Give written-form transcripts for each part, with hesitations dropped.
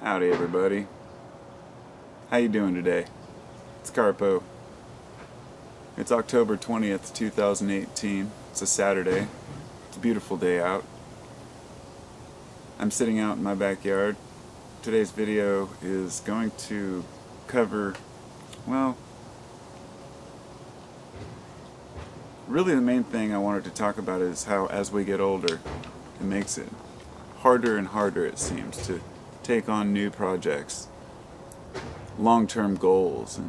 Howdy everybody. How you doing today? It's Carpo. It's October 20th, 2018. It's a Saturday. It's a beautiful day out. I'm sitting out in my backyard. Today's video is going to cover, well, really the main thing I wanted to talk about is how as we get older, it makes it harder and harder, it seems, to take on new projects, long-term goals,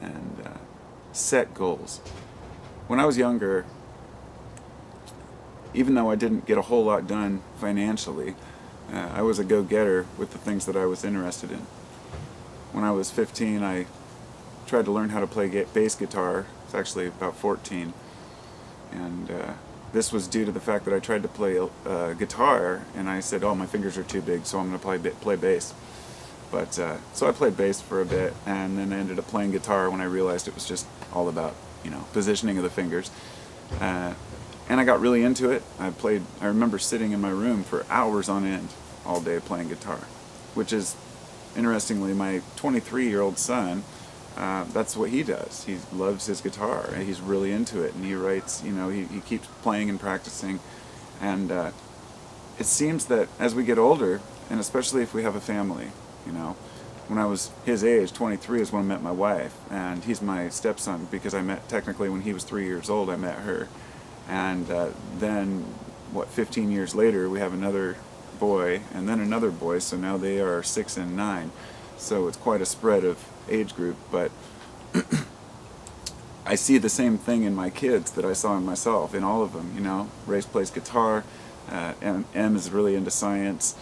and set goals. When I was younger, even though I didn't get a whole lot done financially, I was a go-getter with the things that I was interested in. When I was 15, I tried to learn how to play bass guitar. It's actually about 14, and this was due to the fact that I tried to play guitar, and I said, "Oh, my fingers are too big, so I'm going to play bass." But so I played bass for a bit, and then I ended up playing guitar when I realized it was just all about, positioning of the fingers. And I got really into it. I remember sitting in my room for hours on end all day playing guitar, which is, interestingly, my 23-year-old son. That's what he does. He loves his guitar, and he's really into it, and he writes, he keeps playing and practicing. And it seems that as we get older, and especially if we have a family, when I was his age, 23 is when I met my wife, and he's my stepson because I met, technically when he was 3 years old, I met her. And then, 15 years later, we have another boy, and then another boy, so now they are 6 and 9. So it's quite a spread of age group, but I see the same thing in my kids that I saw in myself, in all of them. Race plays guitar, M is really into science.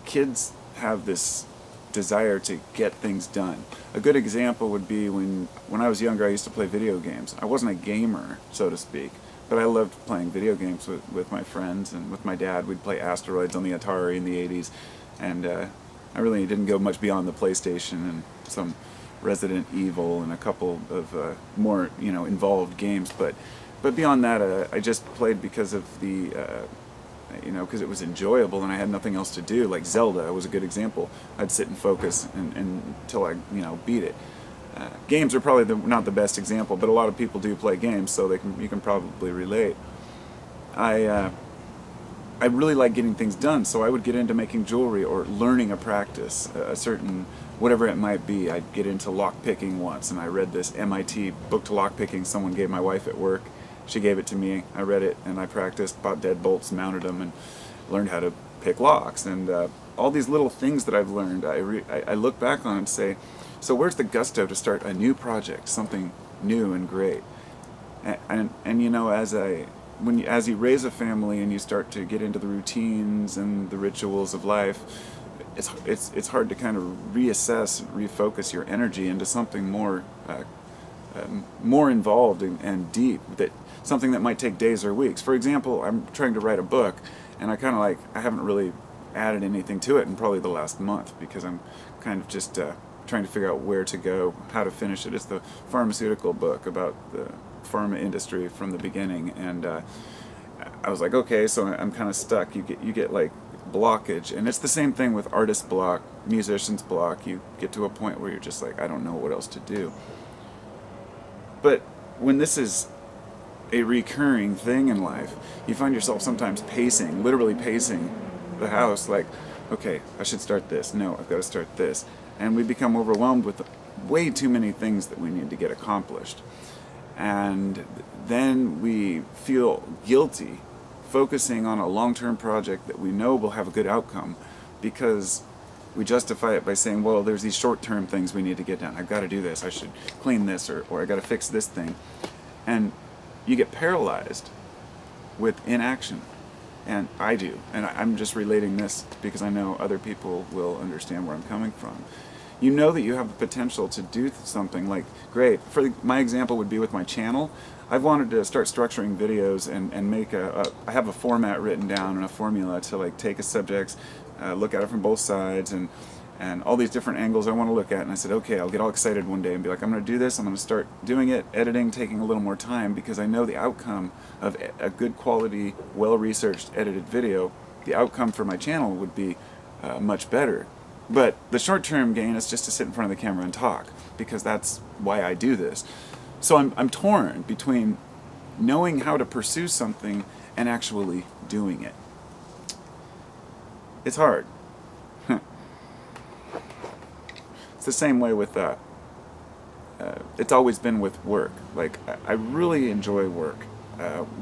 Kids have this desire to get things done. A good example would be when I was younger, I used to play video games. I wasn't a gamer, so to speak, but I loved playing video games with my friends and with my dad. We'd play Asteroids on the Atari in the 80s, and I really didn't go much beyond the PlayStation and some Resident Evil and a couple of more involved games. But beyond that, I just played because of the because it was enjoyable and I had nothing else to do. Like Zelda was a good example. I'd sit and focus until I beat it. Games are probably not the best example, but a lot of people do play games, so you can probably relate. I really like getting things done, so I would get into making jewelry or learning a practice, a certain, whatever it might be. I'd get into lockpicking once, and I read this MIT book to lockpicking someone gave my wife at work. She gave it to me, I read it, and I practiced, bought deadbolts, mounted them, and learned how to pick locks. And all these little things that I've learned, I look back on and say, so where's the gusto to start a new project, something new and great? And as you raise a family and you start to get into the routines and the rituals of life, it's hard to kind of reassess, refocus your energy into something more involved and deep, something that might take days or weeks. For example, I'm trying to write a book, and I haven't really added anything to it in probably the last month because I'm kind of just trying to figure out where to go, how to finish it. It's the pharmaceutical book about the pharma industry from the beginning, and I was like, okay, so I'm kind of stuck. You get like blockage, and it's the same thing with artist block, musician's block. You get to a point where you're just like, I don't know what else to do. But when this is a recurring thing in life, you find yourself sometimes pacing, literally pacing the house, like, okay, I should start this. No, I've got to start this. And we become overwhelmed with way too many things that we need to get accomplished. And then we feel guilty focusing on a long-term project that we know will have a good outcome because we justify it by saying, well, there's these short-term things we need to get done. I've got to do this. I should clean this, or I got to fix this thing. And you get paralyzed with inaction. And I do. And I'm just relating this because I know other people will understand where I'm coming from. You know that you have the potential to do something like, great. My example would be with my channel. I've wanted to start structuring videos and make I have a format written down and a formula to like take a subject, look at it from both sides, and all these different angles I want to look at. And I said, okay, I'll get all excited one day and be like, I'm going to do this. I'm going to start doing it, editing, taking a little more time because I know the outcome of a good quality, well-researched, edited video, the outcome for my channel would be much better. But the short-term gain is just to sit in front of the camera and talk, because that's why I do this. So I'm torn between knowing how to pursue something and actually doing it. It's hard. It's the same way with it's always been with work. Like, I really enjoy work,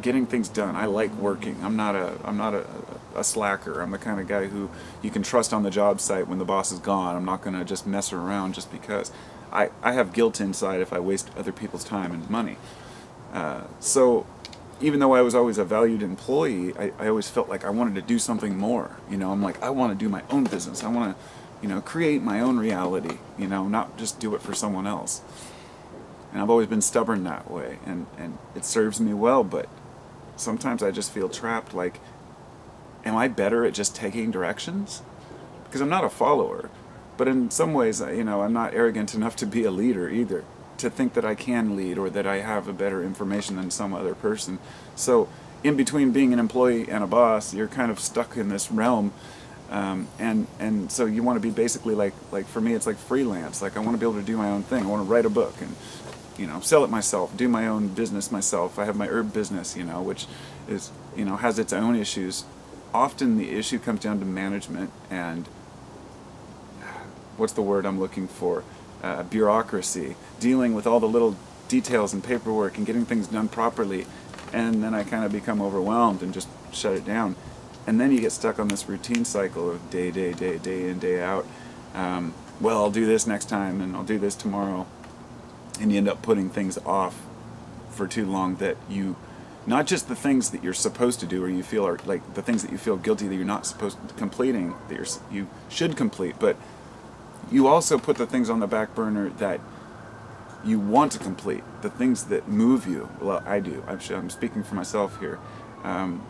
getting things done. I like working. I'm not a slacker. I'm the kind of guy who you can trust on the job site when the boss is gone. I'm not going to just mess around just because. I have guilt inside if I waste other people's time and money. So even though I was always a valued employee, I always felt like I wanted to do something more. You know, I'm like, I want to do my own business. I want to, you know, create my own reality, you know, not just do it for someone else. And I've always been stubborn that way, and it serves me well, but sometimes I just feel trapped, like, am I better at just taking directions? Because I'm not a follower, but in some ways, you know, I'm not arrogant enough to be a leader either, to think that I can lead or that I have a better information than some other person. So in between being an employee and a boss, you're kind of stuck in this realm. And so you want to be basically like for me, it's like freelance. Like, I want to be able to do my own thing. I want to write a book and, you know, sell it myself, do my own business myself. I have my herb business, you know, which is, you know, has its own issues. Often the issue comes down to management and, what's the word I'm looking for? Bureaucracy, dealing with all the little details and paperwork and getting things done properly. And then I kind of become overwhelmed and just shut it down. And then you get stuck on this routine cycle of day in, day out. Well, I'll do this next time, and I'll do this tomorrow. And you end up putting things off for too long that you, not just the things that you're supposed to do or you feel are like the things that you feel guilty that you're not supposed to completing, that you should complete, but you also put the things on the back burner that you want to complete, the things that move you. Well, I do. I'm speaking for myself here.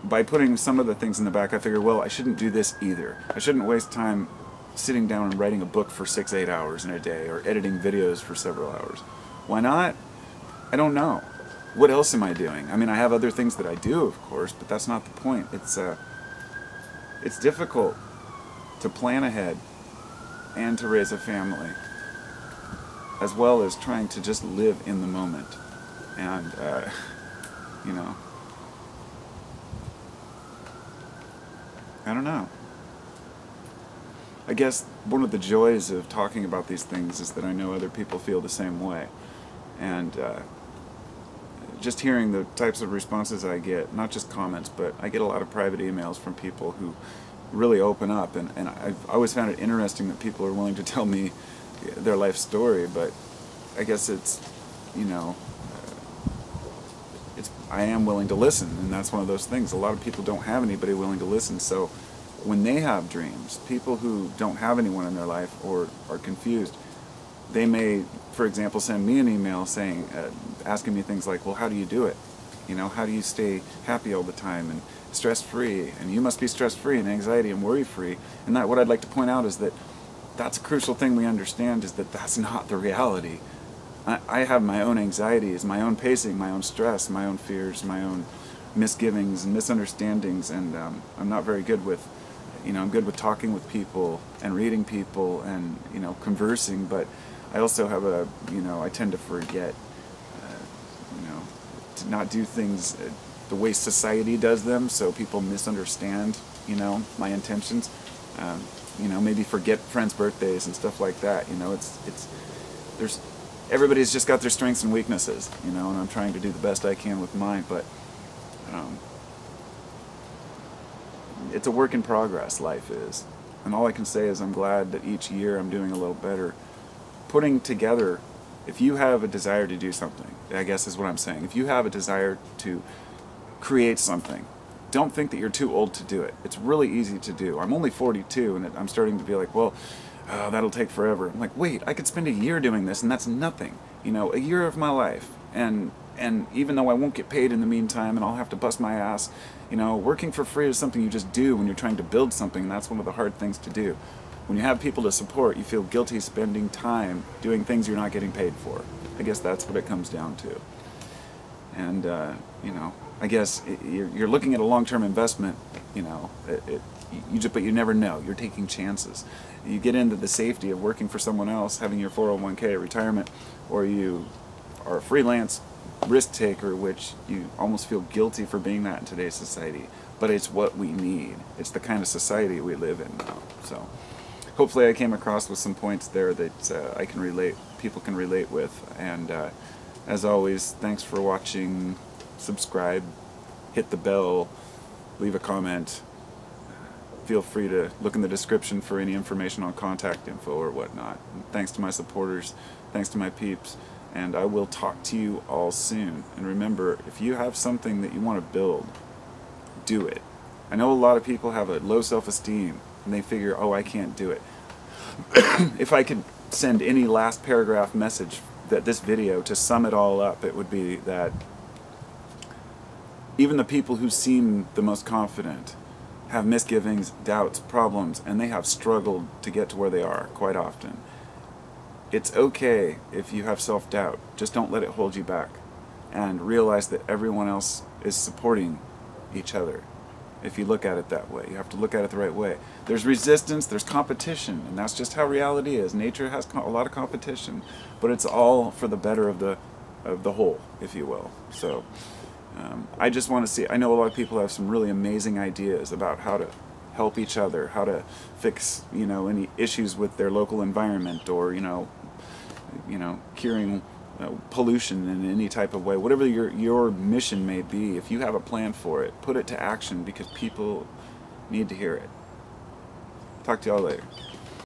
By putting some of the things in the back, I figure, well, I shouldn't do this either. I shouldn't waste time sitting down and writing a book for 6-8 hours in a day, or editing videos for several hours. Why not? I don't know. What else am I doing? I mean, I have other things that I do, of course, but that's not the point. It's difficult to plan ahead and to raise a family, as well as trying to just live in the moment. And, you know, I don't know. I guess one of the joys of talking about these things is that I know other people feel the same way. And just hearing the types of responses I get, not just comments, but I get a lot of private emails from people who really open up. And I've always found it interesting that people are willing to tell me their life story, but I guess it's, you know, I am willing to listen, and that's one of those things. A lot of people don't have anybody willing to listen, so when they have dreams, people who don't have anyone in their life or are confused, they may, for example, send me an email saying, asking me things like, well, how do you do it? You know, how do you stay happy all the time and stress-free? And you must be stress-free and anxiety and worry-free. And that, what I'd like to point out is that that's a crucial thing we understand, is that that's not the reality. I have my own anxieties, my own pacing, my own stress, my own fears, my own misgivings and misunderstandings, and I'm not very good with, you know, I'm good with talking with people and reading people and, you know, conversing, but I also have a, you know, I tend to forget, you know, to not do things the way society does them, so people misunderstand, you know, my intentions. You know, maybe forget friends' birthdays and stuff like that. You know, there's everybody's just got their strengths and weaknesses, you know, and I'm trying to do the best I can with mine, but it's a work in progress, life is. And all I can say is I'm glad that each year I'm doing a little better. Putting together, if you have a desire to do something, I guess is what I'm saying, if you have a desire to create something, don't think that you're too old to do it. It's really easy to do. I'm only 42, and I'm starting to be like, well, that'll take forever. I'm like, wait, I could spend a year doing this, and that's nothing. You know, a year of my life. And even though I won't get paid in the meantime, and I'll have to bust my ass, you know, working for free is something you just do when you're trying to build something, and that's one of the hard things to do. When you have people to support, you feel guilty spending time doing things you're not getting paid for. I guess that's what it comes down to. And, you know, I guess you're looking at a long-term investment, but you never know. You're taking chances. You get into the safety of working for someone else, having your 401k at retirement, or you are a freelance risk taker, which you almost feel guilty for being that in today's society. But it's what we need. It's the kind of society we live in now. So hopefully I came across with some points there that people can relate with. And as always, thanks for watching. Subscribe, hit the bell, leave a comment. Feel free to look in the description for any information on contact info or whatnot. And thanks to my supporters, thanks to my peeps, and I will talk to you all soon. And remember, if you have something that you want to build, do it. I know a lot of people have a low self-esteem and they figure, oh, I can't do it. If I could send any last paragraph message that this video to sum it all up, it would be that even the people who seem the most confident have misgivings, doubts, problems, and they have struggled to get to where they are quite often. It's okay if you have self-doubt. Just don't let it hold you back. And realize that everyone else is supporting each other. If you look at it that way, you have to look at it the right way. There's resistance, there's competition, and that's just how reality is. Nature has a lot of competition, but it's all for the better of the whole, if you will. So I just want to see, I know a lot of people have some really amazing ideas about how to help each other, how to fix, any issues with their local environment, or, curing pollution in any type of way. Whatever your mission may be, if you have a plan for it, put it to action, because people need to hear it. Talk to y'all later.